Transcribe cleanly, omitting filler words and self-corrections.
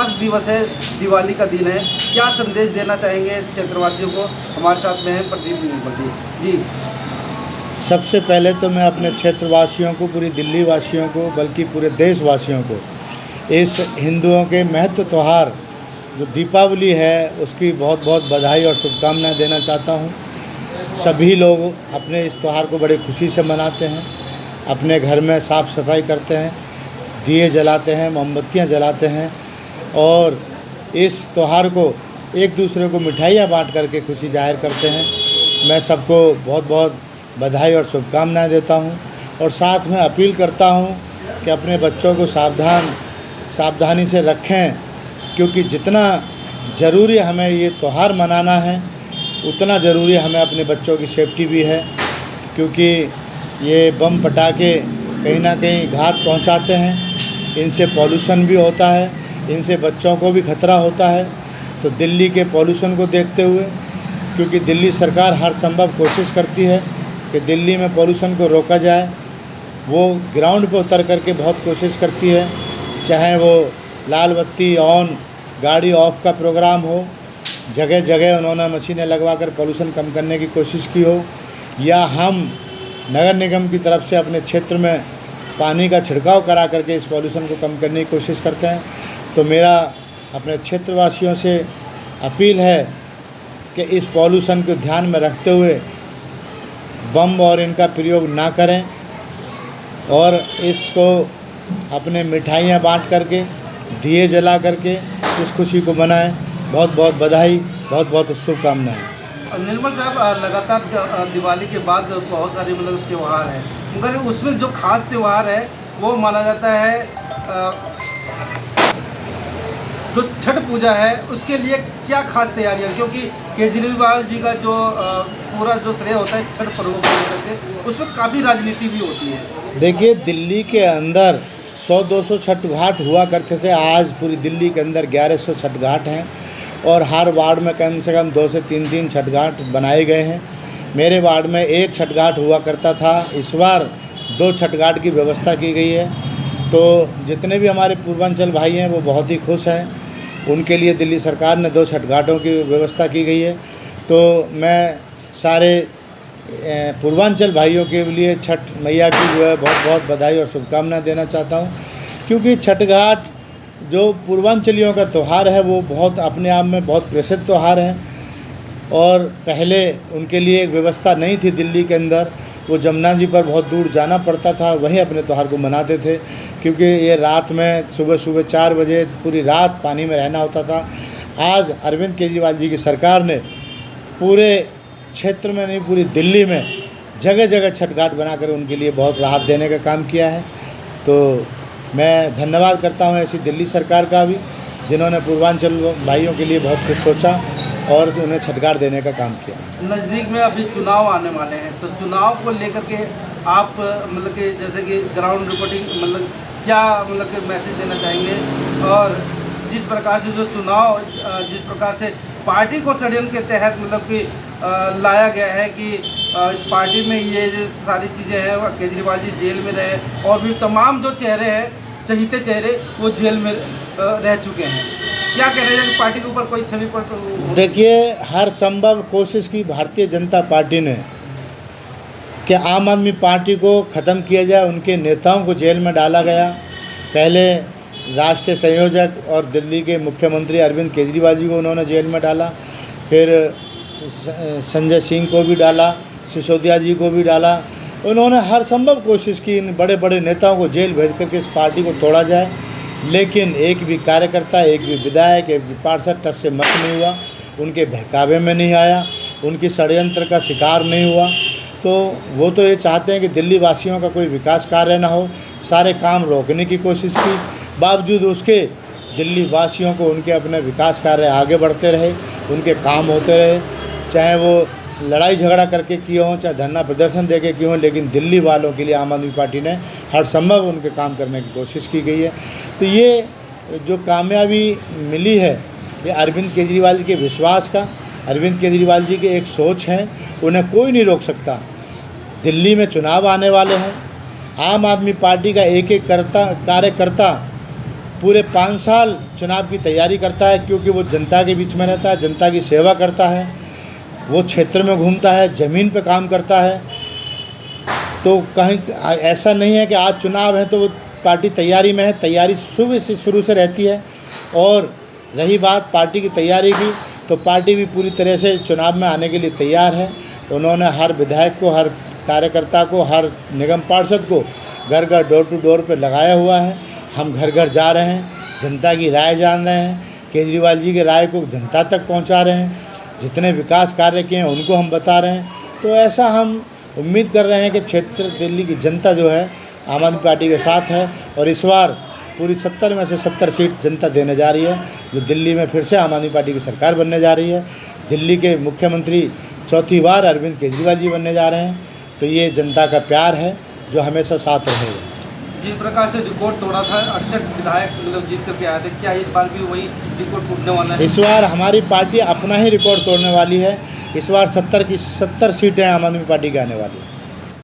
खास दिवस है, दिवाली का दिन है, क्या संदेश देना चाहेंगे क्षेत्रवासियों को? हमारे साथ में है प्रदीप निर्मल जी। सबसे पहले तो मैं अपने क्षेत्रवासियों को, पूरी दिल्ली वासियों को, बल्कि पूरे देशवासियों को इस हिंदुओं के महत्व त्यौहार जो दीपावली है उसकी बहुत बहुत बधाई और शुभकामनाएं देना चाहता हूं। सभी लोग अपने इस त्यौहार को बड़े खुशी से मनाते हैं, अपने घर में साफ़ सफाई करते हैं, दिए जलाते हैं, मोमबत्तियां जलाते हैं और इस त्यौहार को एक दूसरे को मिठाइयाँ बांट करके खुशी जाहिर करते हैं। मैं सबको बहुत बहुत बधाई और शुभकामनाएं देता हूं और साथ में अपील करता हूं कि अपने बच्चों को सावधानी से रखें, क्योंकि जितना ज़रूरी हमें ये त्यौहार मनाना है उतना ज़रूरी हमें अपने बच्चों की सेफ्टी भी है, क्योंकि ये बम पटाखे कहीं ना कहीं घात पहुंचाते हैं, इनसे पॉल्यूशन भी होता है, इनसे बच्चों को भी खतरा होता है। तो दिल्ली के पॉल्यूशन को देखते हुए, क्योंकि दिल्ली सरकार हर संभव कोशिश करती है कि दिल्ली में पॉल्यूशन को रोका जाए, वो ग्राउंड पर उतर करके बहुत कोशिश करती है, चाहे वो लाल बत्ती ऑन गाड़ी ऑफ का प्रोग्राम हो, जगह जगह उन्होंने मशीनें लगवा कर पॉल्यूशन कम करने की कोशिश की हो, या हम नगर निगम की तरफ से अपने क्षेत्र में पानी का छिड़काव करा करके इस पॉल्यूशन को कम करने की कोशिश करते हैं। तो मेरा अपने क्षेत्रवासियों से अपील है कि इस पॉल्यूशन को ध्यान में रखते हुए बम और इनका प्रयोग ना करें और इसको अपने मिठाइयाँ बांट करके, दिए जला करके इस खुशी को मनाएं। बहुत बहुत बधाई, बहुत बहुत शुभकामनाएं। निर्मल साहब, लगातार दिवाली के बाद बहुत सारे मतलब त्यौहार हैं, मगर उसमें जो खास त्यौहार है वो माना जाता है जो छठ पूजा है, उसके लिए क्या खास तैयारियां? क्योंकि केजरीवाल जी का जो पूरा जो श्रेय होता है छठ पर्व को लेकर के, उसमें काफ़ी राजनीति भी होती है। देखिए, दिल्ली के अंदर 100-200 छठ घाट हुआ करते थे, आज पूरी दिल्ली के अंदर 1100 छठ घाट हैं और हर वार्ड में कम से कम 2 से 3 छठ घाट बनाए गए हैं। मेरे वार्ड में एक छठ घाट हुआ करता था, इस बार 2 छठ घाट की व्यवस्था की गई है। तो जितने भी हमारे पूर्वांचल भाई हैं वो बहुत ही खुश हैं, उनके लिए दिल्ली सरकार ने 2 छठ घाटों की व्यवस्था की गई है। तो मैं सारे पूर्वांचल भाइयों के लिए छठ मैया की जो है बहुत बहुत बधाई और शुभकामनाएं देना चाहता हूं, क्योंकि छठ घाट जो पूर्वांचलियों का त्यौहार है वो बहुत अपने आप में बहुत प्रसिद्ध त्यौहार है और पहले उनके लिए एक व्यवस्था नहीं थी दिल्ली के अंदर, वो जमुना जी पर बहुत दूर जाना पड़ता था, वहीं अपने त्यौहार को मनाते थे, क्योंकि ये रात में सुबह 4 बजे पूरी रात पानी में रहना होता था। आज अरविंद केजरीवाल जी की सरकार ने पूरे क्षेत्र में नहीं, पूरी दिल्ली में जगह जगह छठ घाट बनाकर उनके लिए बहुत राहत देने का काम किया है। तो मैं धन्यवाद करता हूं ऐसी दिल्ली सरकार का भी, जिन्होंने पूर्वांचल भाइयों के लिए बहुत कुछ सोचा और उन्हें छठ घाट देने का काम किया। नज़दीक में अभी चुनाव आने वाले हैं, तो चुनाव को लेकर के आप मतलब कि जैसे कि ग्राउंड रिपोर्टिंग मतलब क्या मतलब कि मैसेज देना चाहेंगे? और जिस प्रकार से जो चुनाव जिस प्रकार से पार्टी को षड्यंत्र के तहत मतलब कि लाया गया है कि इस पार्टी में ये जो सारी चीज़ें हैं, केजरीवाल जी जेल में रहे और भी तमाम जो चेहरे हैं, चहीते चेहरे, वो जेल में रह चुके हैं, क्या कह रहे हैं? पार्टी के ऊपर कोई छवि पर? देखिए, हर संभव कोशिश की भारतीय जनता पार्टी ने कि आम आदमी पार्टी को ख़त्म किया जाए, उनके नेताओं को जेल में डाला गया। पहले राष्ट्रीय संयोजक और दिल्ली के मुख्यमंत्री अरविंद केजरीवाल जी को उन्होंने जेल में डाला, फिर संजय सिंह को भी डाला, सिसोदिया जी को भी डाला। उन्होंने हर संभव कोशिश की इन बड़े बड़े नेताओं को जेल भेज करके इस पार्टी को तोड़ा जाए, लेकिन एक भी कार्यकर्ता, एक भी विधायक, एक भी पार्षद टस से मत नहीं हुआ, उनके बहकावे में नहीं आया, उनकी षड्यंत्र का शिकार नहीं हुआ। तो वो तो ये चाहते हैं कि दिल्ली वासियों का कोई विकास कार्य ना हो, सारे काम रोकने की कोशिश की, बावजूद उसके दिल्ली वासियों को उनके अपने विकास कार्य आगे बढ़ते रहे, उनके काम होते रहे, चाहे वो लड़ाई झगड़ा करके किए हों, चाहे धरना प्रदर्शन दे के किए हों, लेकिन दिल्ली वालों के लिए आम आदमी पार्टी ने हर संभव उनके काम करने की कोशिश की गई है। तो ये जो कामयाबी मिली है, ये अरविंद केजरीवाल जी के विश्वास का, अरविंद केजरीवाल जी की एक सोच है, उन्हें कोई नहीं रोक सकता। दिल्ली में चुनाव आने वाले हैं, आम आदमी पार्टी का एक एक कार्यकर्ता पूरे 5 साल चुनाव की तैयारी करता है, क्योंकि वो जनता के बीच में रहता है, जनता की सेवा करता है, वो क्षेत्र में घूमता है, ज़मीन पे काम करता है। तो कहीं ऐसा नहीं है कि आज चुनाव है तो वो पार्टी तैयारी में है, तैयारी सुबह से शुरू से रहती है। और रही बात पार्टी की तैयारी की, तो पार्टी भी पूरी तरह से चुनाव में आने के लिए तैयार है। उन्होंने हर विधायक को, हर कार्यकर्ता को, हर निगम पार्षद को घर घर डोर टू डोर पे लगाया हुआ है। हम घर घर जा रहे हैं, जनता की राय जान रहे हैं, केजरीवाल जी की राय को जनता तक पहुंचा रहे हैं, जितने विकास कार्य किए हैं उनको हम बता रहे हैं। तो ऐसा हम उम्मीद कर रहे हैं कि क्षेत्र दिल्ली की जनता जो है आम आदमी पार्टी के साथ है, और इस बार पूरी 70 में से 70 सीट जनता देने जा रही है, जो दिल्ली में फिर से आम आदमी पार्टी की सरकार बनने जा रही है। दिल्ली के मुख्यमंत्री चौथी बार अरविंद केजरीवाल जी बनने जा रहे हैं। तो ये जनता का प्यार है जो हमेशा साथ रहेगा। जिस प्रकार से रिकॉर्ड तोड़ा था, 68 विधायक मतलब जीत करके आए थे, क्या इस बार भी वही रिकॉर्ड टूटने वाला है? इस बार हमारी पार्टी अपना ही रिकॉर्ड तोड़ने वाली है। इस बार 70 की 70 सीटें आम आदमी पार्टी की आने वाली है।